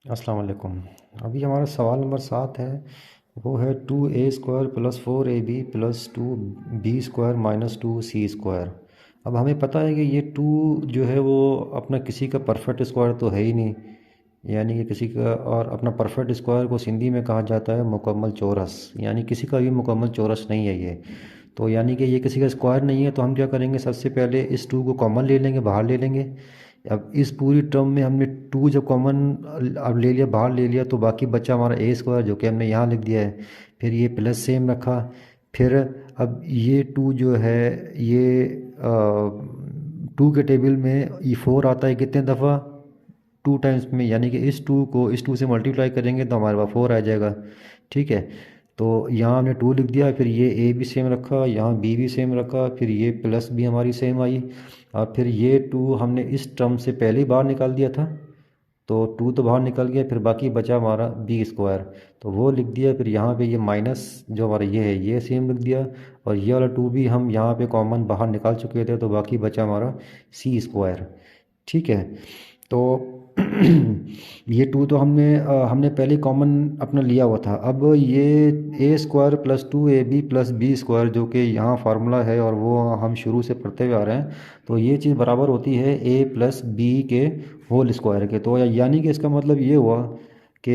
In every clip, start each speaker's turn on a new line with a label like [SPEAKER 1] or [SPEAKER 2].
[SPEAKER 1] अस्सलाम वालेकुम। अभी हमारा सवाल नंबर 7 है। वो है 2a² + 4ab + 2b² - 2c²। अब हमें पता है कि ये 2 जो है वो अपना किसी का परफेक्ट स्क्वायर तो है ही नहीं, यानी कि किसी का, और अपना परफेक्ट स्क्वायर को सिंधी में कहा जाता है मुकम्मल चौरस, यानी किसी का भी मुकम्मल चौरस नहीं है ये। तो यानी कि ये किसी का स्क्वायर नहीं है, तो हम क्या करेंगे, सबसे पहले इस 2 को कॉमन ले लेंगे, बाहर ले लेंगे। अब इस पूरी टर्म में हमने 2 जब कॉमन अब ले लिया, बाहर ले लिया, तो बाकी बचा हमारा a² जो कि हमने यहाँ लिख दिया है। फिर ये प्लस सेम रखा। फिर अब ये 2 जो है ये 2 के टेबल में ये 4 आता है कितने दफ़ा, 2 टाइम्स में, यानी कि इस 2 को इस 2 से मल्टीप्लाई करेंगे तो हमारे पास 4 आ जाएगा। ठीक है, तो यहाँ हमने 2 लिख दिया, फिर ये a भी सेम रखा, यहाँ b भी सेम रखा, फिर ये प्लस भी हमारी सेम आई, और फिर ये 2 हमने इस टर्म से पहले ही बाहर निकाल दिया था, तो 2 तो बाहर निकल गया, फिर बाकी बचा हमारा b², तो वो लिख दिया। फिर यहाँ पे ये माइनस जो हमारा ये है ये सेम लिख दिया, और ये वाला 2 भी हम यहाँ पे कॉमन बाहर निकाल चुके थे, तो बाकी बचा हमारा c²। ठीक है, तो ये 2 तो हमने पहले कॉमन अपना लिया हुआ था। अब ये a² + 2ab + b² जो कि यहाँ फार्मूला है और वो हम शुरू से पढ़ते हुए आ रहे हैं, तो ये चीज़ बराबर होती है a + b के होल स्क्वायर के। तो यानी कि इसका मतलब ये हुआ कि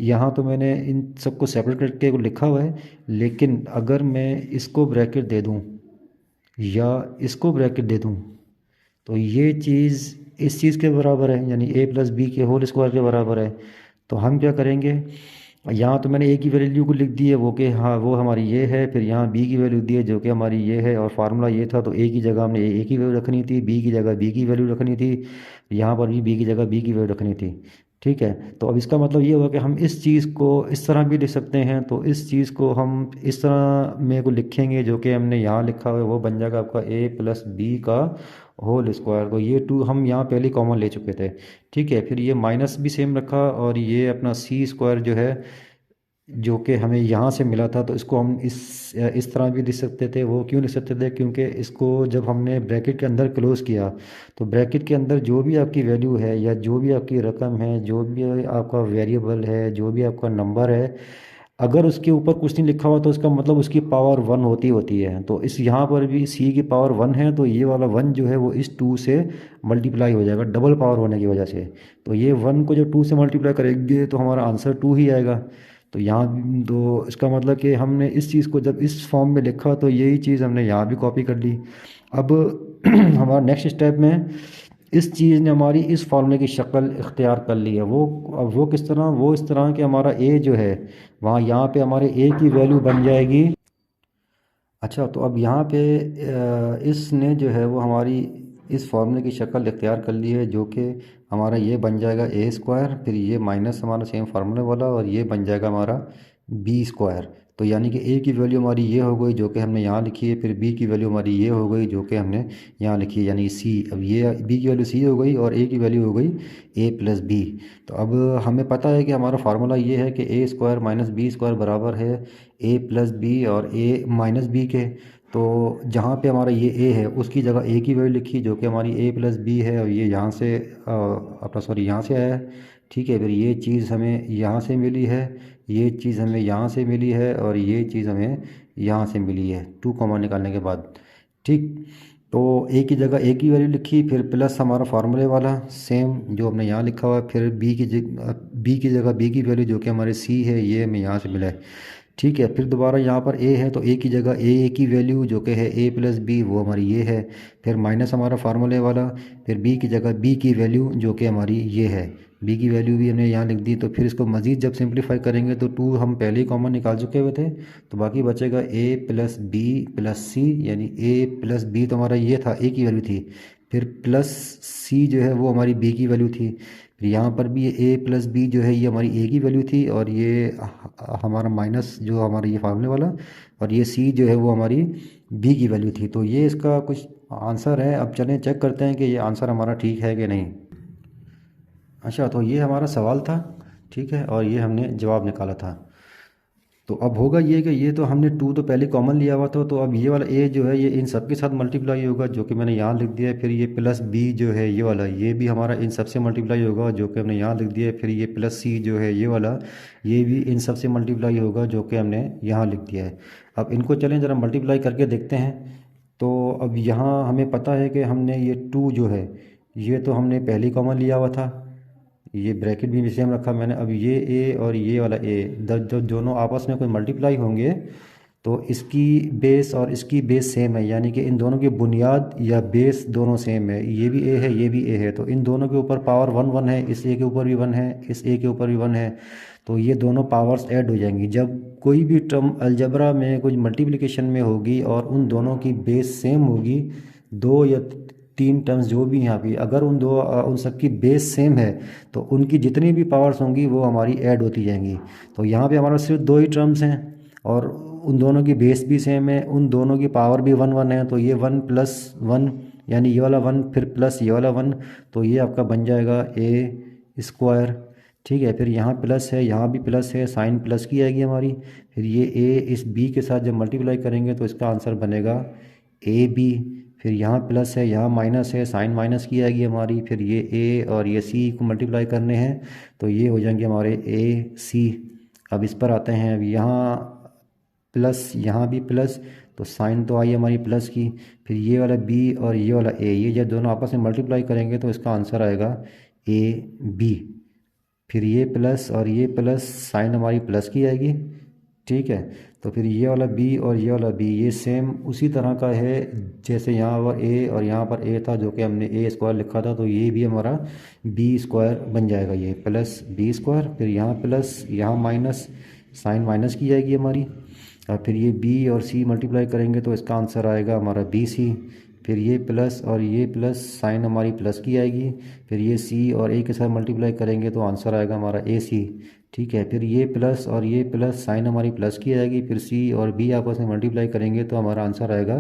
[SPEAKER 1] यहाँ तो मैंने इन सबको सेपरेट करके लिखा हुआ है, लेकिन अगर मैं इसको ब्रैकेट दे दूँ या इसको ब्रैकेट दे दूँ, तो ये चीज़ इस चीज़ के बराबर है, यानी a + b के होल स्क्वायर के बराबर है। तो हम क्या करेंगे, यहाँ तो मैंने a की वैल्यू को लिख दी है, वो कि हाँ वो हमारी ये है, फिर यहाँ b की वैल्यू दी है जो कि हमारी ये है, और फार्मूला ये था, तो a की जगह हमने a की वैल्यू रखनी थी, b की जगह b की वैल्यू रखनी थी, यहाँ पर भी b की जगह b की वैल्यू रखनी थी। ठीक है, तो अब इसका मतलब ये हुआ कि हम इस चीज़ को इस तरह भी लिख सकते हैं, तो इस चीज़ को हम इस तरह में को लिखेंगे जो कि हमने यहाँ लिखा हुआ है, वो बन जाएगा आपका a + b का होल स्क्वायर। तो ये 2 हम यहाँ पहले कॉमन ले चुके थे। ठीक है, फिर ये माइनस भी सेम रखा, और ये अपना c² जो है जो कि हमें यहाँ से मिला था, तो इसको हम इस तरह भी लिख सकते थे। वो क्यों लिख सकते थे, क्योंकि इसको जब हमने ब्रैकेट के अंदर क्लोज़ किया, तो ब्रैकेट के अंदर जो भी आपकी वैल्यू है या जो भी आपकी रकम है, जो भी आपका वेरिएबल है, जो भी आपका नंबर है, अगर उसके ऊपर कुछ नहीं लिखा हुआ तो इसका मतलब उसकी पावर 1 होती होती है। तो इस यहाँ पर भी c की पावर 1 है, तो ये वाला 1 जो है वो इस 2 से मल्टीप्लाई हो जाएगा, डबल पावर होने की वजह से। तो ये 1 को जब 2 से मल्टीप्लाई करेंगे तो हमारा आंसर 2 ही आएगा। तो यहाँ तो इसका मतलब कि हमने इस चीज़ को जब इस फॉर्म में लिखा, तो यही चीज़ हमने यहाँ भी कॉपी कर ली। अब हमारा नेक्स्ट स्टेप में इस चीज़ ने हमारी इस फार्मूले की शक्ल इख्तियार कर ली है। वो अब वो किस तरह, वो इस तरह कि हमारा a जो है वहाँ यहाँ पे हमारे a की वैल्यू बन जाएगी। अच्छा, तो अब यहाँ पे इसने जो है वो हमारी इस फार्मूले की शक्ल इख्तियार कर ली है, जो कि हमारा ये बन जाएगा a², फिर ये माइनस हमारा सेम फार्मूले वाला, और ये बन जाएगा हमारा b²। तो यानी कि a की वैल्यू हमारी ये हो गई जो कि हमने यहाँ लिखी है, फिर b की वैल्यू हमारी ये हो गई जो कि हमने यहाँ लिखी है, यानी c। अब ये b की वैल्यू c हो गई और a की वैल्यू हो गई a + b। तो अब हमें पता है कि हमारा फार्मूला ये है कि a² - b² बराबर है a + b और a - b के। तो जहाँ पे हमारा ये a है उसकी जगह a की वैल्यू लिखी जो कि हमारी a + b है, और ये यहाँ से अपना सॉरी यहाँ से आया है। ठीक है, फिर ये चीज़ हमें यहाँ से मिली है, ये चीज़ हमें यहाँ से मिली है, और ये चीज़ हमें यहाँ से मिली है 2 कॉमन निकालने के बाद। ठीक, तो a की जगह a की वैल्यू लिखी, फिर प्लस हमारा फार्मूले वाला सेम जो हमने यहाँ लिखा हुआ है, फिर b की जगह b की वैल्यू जो कि हमारे c है, ये हमें यहाँ से मिला है। ठीक है, फिर दोबारा यहाँ पर a है, तो a की जगह a की वैल्यू जो कि है a + b, वो हमारी ये है, फिर माइनस हमारा फार्मूले वाला, फिर b की जगह b की वैल्यू जो कि हमारी ये है, b की वैल्यू भी हमने यहाँ लिख दी। तो फिर इसको मज़ीद जब सिंप्लीफाई करेंगे तो 2 हम पहले ही कॉमन निकाल चुके हुए थे, तो बाकी बचेगा a + b + c, यानी a + b तो हमारा ये था, a की वैल्यू थी, फिर प्लस c जो है वो हमारी b की वैल्यू थी, फिर यहाँ पर भी ये a + b जो है ये हमारी a की वैल्यू थी, और ये हमारा माइनस जो हमारा ये फार्मूले वाला, और ये c जो है वो हमारी b की वैल्यू थी। तो ये इसका कुछ आंसर है। अब चलें चेक करते हैं कि ये आंसर हमारा ठीक है कि नहीं। अच्छा, तो ये हमारा सवाल था, ठीक है, और ये हमने जवाब निकाला था। तो अब होगा ये कि ये तो हमने टू तो पहले कॉमन लिया हुआ था, तो अब ये वाला ए जो है ये इन सब के साथ मल्टीप्लाई होगा, जो कि मैंने यहाँ लिख दिया है। फिर ये प्लस बी जो है ये वाला, ये भी हमारा इन सब से मल्टीप्लाई होगा, जो कि हमने यहाँ लिख दिया है। फिर ये प्लस सी जो है ये वाला, ये भी इन सब से मल्टीप्लाई होगा, जो कि हमने यहाँ लिख दिया है। अब इनको चलें ज़रा मल्टीप्लाई करके देखते हैं। तो अब यहाँ हमें पता है कि हमने ये टू जो है ये तो हमने पहले ही कॉमन लिया हुआ था, ये ब्रैकेट भी सेम रखा मैंने। अब ये ए और ये वाला ए जब दोनों आपस में कोई मल्टीप्लाई होंगे तो इसकी बेस और इसकी बेस सेम है, यानी कि इन दोनों की बुनियाद या बेस दोनों सेम है। ये भी ए है, ये भी ए है, तो इन दोनों के ऊपर पावर वन वन है। इस ए के ऊपर भी वन है, इस ए के ऊपर भी वन है, तो ये दोनों पावर्स ऐड हो जाएंगी। जब कोई भी टर्म अलजबरा में कुछ मल्टीप्लिकेशन में होगी और उन दोनों की बेस सेम होगी, दो या तीन टर्म्स जो भी यहाँ पे, अगर उन सब की बेस सेम है तो उनकी जितनी भी पावर्स होंगी वो हमारी ऐड होती जाएंगी। तो यहाँ पे हमारा सिर्फ दो ही टर्म्स हैं और उन दोनों की बेस भी सेम है, उन दोनों की पावर भी वन वन है। तो ये वन प्लस वन, यानी ये वाला वन फिर प्लस ये वाला वन, तो ये आपका बन जाएगा ए स्क्वायर। ठीक है, फिर यहाँ प्लस है, यहाँ भी प्लस है, साइन प्लस की आएगी हमारी। फिर ये ए इस बी के साथ जब मल्टीप्लाई करेंगे तो इसका आंसर बनेगा ए बी। फिर यहाँ प्लस है, यहाँ माइनस है, साइन माइनस की आएगी हमारी। फिर ये ए और ये सी को मल्टीप्लाई करने हैं तो ये हो जाएंगे हमारे ए सी। अब इस पर आते हैं, अब यहाँ प्लस, यहाँ भी प्लस, तो साइन तो आई हमारी प्लस की। फिर ये वाला बी और ये वाला ए, ये जब दोनों आपस में मल्टीप्लाई करेंगे तो इसका आंसर आएगा ए बी। फिर ये प्लस और ये प्लस, साइन हमारी प्लस की आएगी। ठीक है, तो फिर ये वाला बी और ये वाला बी ये सेम उसी तरह का है जैसे यहाँ पर ए और यहाँ पर ए था, जो कि हमने ए स्क्वायर लिखा था, तो ये भी हमारा बी स्क्वायर बन जाएगा। ये प्लस बी स्क्वायर, फिर यहाँ प्लस, यहाँ माइनस, साइन माइनस की जाएगी हमारी। और फिर ये बी और सी मल्टीप्लाई करेंगे तो इसका आंसर आएगा हमारा बी सी। फिर ये प्लस और ये प्लस, साइन हमारी प्लस की आएगी। फिर ये सी और ए के साथ मल्टीप्लाई करेंगे तो आंसर आएगा हमारा ए सी। ठीक है, फिर ये प्लस और ये प्लस, साइन हमारी प्लस की आएगी। फिर सी और बी आपस में मल्टीप्लाई करेंगे तो हमारा आंसर आएगा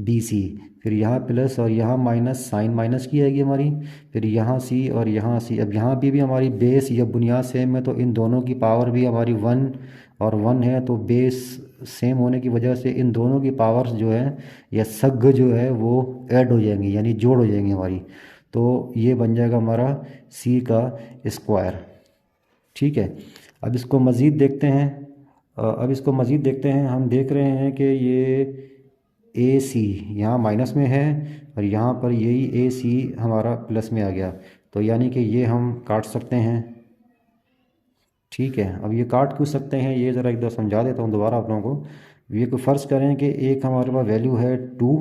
[SPEAKER 1] बी सी। फिर यहाँ प्लस और यहाँ माइनस, साइन माइनस की आएगी हमारी। फिर यहाँ सी और यहाँ सी, अब यहाँ भी हमारी बेस या बुनियाद सेम है, तो इन दोनों की पावर भी हमारी वन और वन है, तो बेस सेम होने की वजह से इन दोनों की पावर्स जो है या सग जो है वो ऐड हो जाएंगी, यानी जोड़ हो जाएंगी हमारी। तो ये बन जाएगा हमारा सी का स्क्वायर। ठीक है, अब इसको मज़ीद देखते हैं। हम देख रहे हैं कि ये ए सी यहाँ माइनस में है और यहाँ पर यही ए सी हमारा प्लस में आ गया, तो यानी कि ये हम काट सकते हैं। ठीक है, अब ये काट क्यों सकते हैं ये ज़रा एक बार समझा देता हूँ दोबारा आप लोगों को। ये को फ़र्ज़ करें कि एक हमारे पास वैल्यू है टू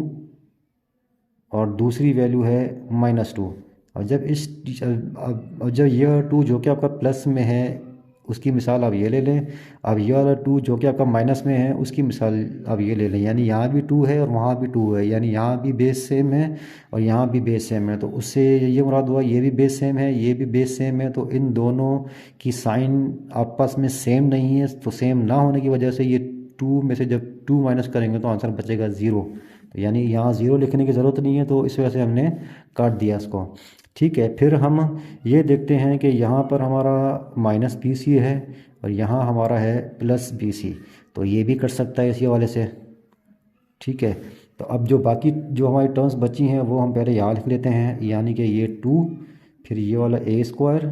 [SPEAKER 1] और दूसरी वैल्यू है -2। और जब यह टू जो कि आपका प्लस में है उसकी मिसाल आप ये ले लें। अब ये वाला टू जो कि आपका माइनस में है उसकी मिसाल आप ये ले लें, यानी यहाँ भी टू है और वहाँ भी टू है, यानी यहाँ भी बेस सेम है और यहाँ भी बेस सेम है। तो उससे ये मुराद हुआ ये भी बेस सेम है, ये भी बेस सेम है, तो इन दोनों की साइन आपस में सेम नहीं है। तो सेम ना होने की वजह से ये टू में से जब टू माइनस करेंगे तो आंसर बचेगा ज़ीरो। तो यानी यहाँ ज़ीरो लिखने की ज़रूरत नहीं है, तो इस वजह से हमने काट दिया इसको। ठीक है, फिर हम ये देखते हैं कि यहाँ पर हमारा माइनस बी सी है और यहाँ हमारा है प्लस बी सी, तो ये भी कर सकता है इसी वाले से। ठीक है, तो अब जो बाकी जो हमारी टर्म्स बची हैं वो हम पहले यहाँ लिख लेते हैं, यानी कि ये टू, फिर ये वाला ए स्क्वायर,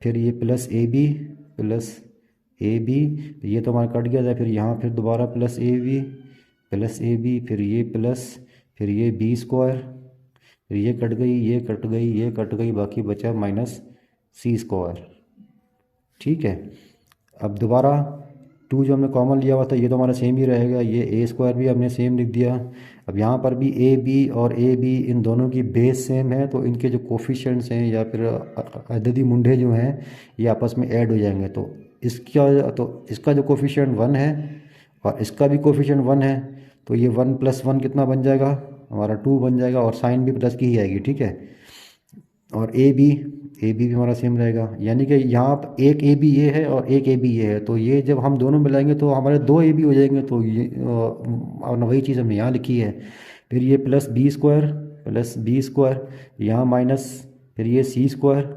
[SPEAKER 1] फिर ये प्लस ए बी, ये तो हमारा कट गया था। फिर यहाँ फिर दोबारा प्लस ए बी, फिर ये प्लस, फिर ये बी स्क्वायर, फिर ये कट गई, ये कट गई, ये कट गई, बाकी बचा माइनस सी स्क्वायर। ठीक है, अब दोबारा टू जो हमने कॉमन लिया हुआ था ये तो हमारा सेम ही रहेगा, ये ए स्क्वायर भी हमने सेम लिख दिया। अब यहाँ पर भी ए बी और ए बी इन दोनों की बेस सेम है, तो इनके जो कोफिशिएंट्स हैं या फिर अददी मुंडे जो हैं ये आपस में ऐड हो जाएंगे। तो इसका जो कोफिशिएंट 1 है और इसका भी कोफिशिएंट 1 है, तो ये 1 + 1 कितना बन जाएगा हमारा 2 बन जाएगा, और साइन भी प्लस की ही आएगी। ठीक है, और ए बी भी हमारा सेम रहेगा, यानी कि यहाँ पर एक ए बी ये है और एक ए बी ये है, तो ये जब हम दोनों मिलाएंगे तो हमारे 2 ए बी हो जाएंगे। तो ये और वही चीज़ हमने यहाँ लिखी है। फिर ये प्लस बी स्क्वायर, यहाँ माइनस, फिर ये सी स्क्वायर।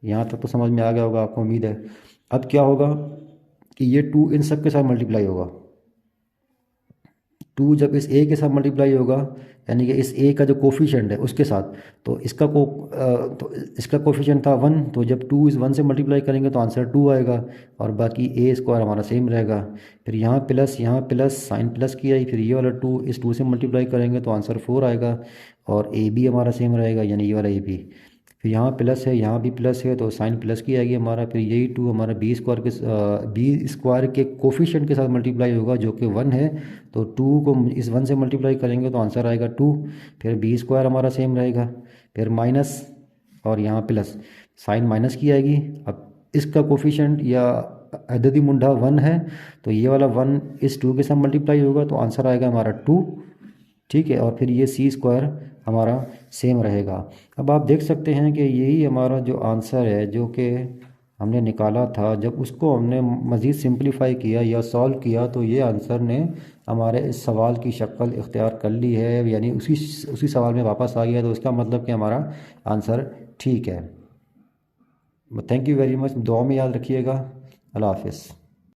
[SPEAKER 1] यहाँ तक तो समझ में आ गया होगा आपको, उम्मीद है। अब क्या होगा कि ये 2 इन सब के साथ मल्टीप्लाई होगा। 2 जब इस ए के साथ मल्टीप्लाई होगा, यानी कि इस ए का जो कोफिशिएंट है उसके साथ, तो तो इसका कोफिशिएंट था 1, तो जब 2 इस 1 से मल्टीप्लाई करेंगे तो आंसर 2 आएगा, और बाकी ए स्क्वायर हमारा सेम रहेगा। फिर यहाँ प्लस साइन प्लस किया ही, फिर ये वाला 2 इस 2 से मल्टीप्लाई करेंगे तो आंसर 4 आएगा, और ए बी हमारा सेम रहेगा, यानी ये वाला ए बी। फिर यहाँ प्लस है, यहाँ भी प्लस है, तो साइन प्लस की आएगी हमारा। फिर यही 2 हमारा बी स्क्वायर के कोफिशिएंट के साथ मल्टीप्लाई होगा जो कि 1 है, तो 2 को इस 1 से मल्टीप्लाई करेंगे तो आंसर आएगा 2। फिर बी स्क्वायर हमारा सेम रहेगा, फिर माइनस और यहाँ प्लस, साइन माइनस की आएगी। अब इसका कोफिशिएंट या अददी मुंडा 1 है, तो ये वाला 1 इस 2 के साथ मल्टीप्लाई होगा तो आंसर आएगा हमारा 2, ठीक है। और फिर ये सी स्क्वायर हमारा सेम रहेगा। अब आप देख सकते हैं कि यही हमारा जो आंसर है जो कि हमने निकाला था, जब उसको हमने मज़ीद सिंपलीफाई किया या सॉल्व किया तो ये आंसर ने हमारे इस सवाल की शक्ल इख्तियार कर ली है, यानी उसी सवाल में वापस आ गया, तो उसका मतलब कि हमारा आंसर ठीक है। थैंक यू वेरी मच, दुआ में याद रखिएगा। अल्लाह हाफिज़।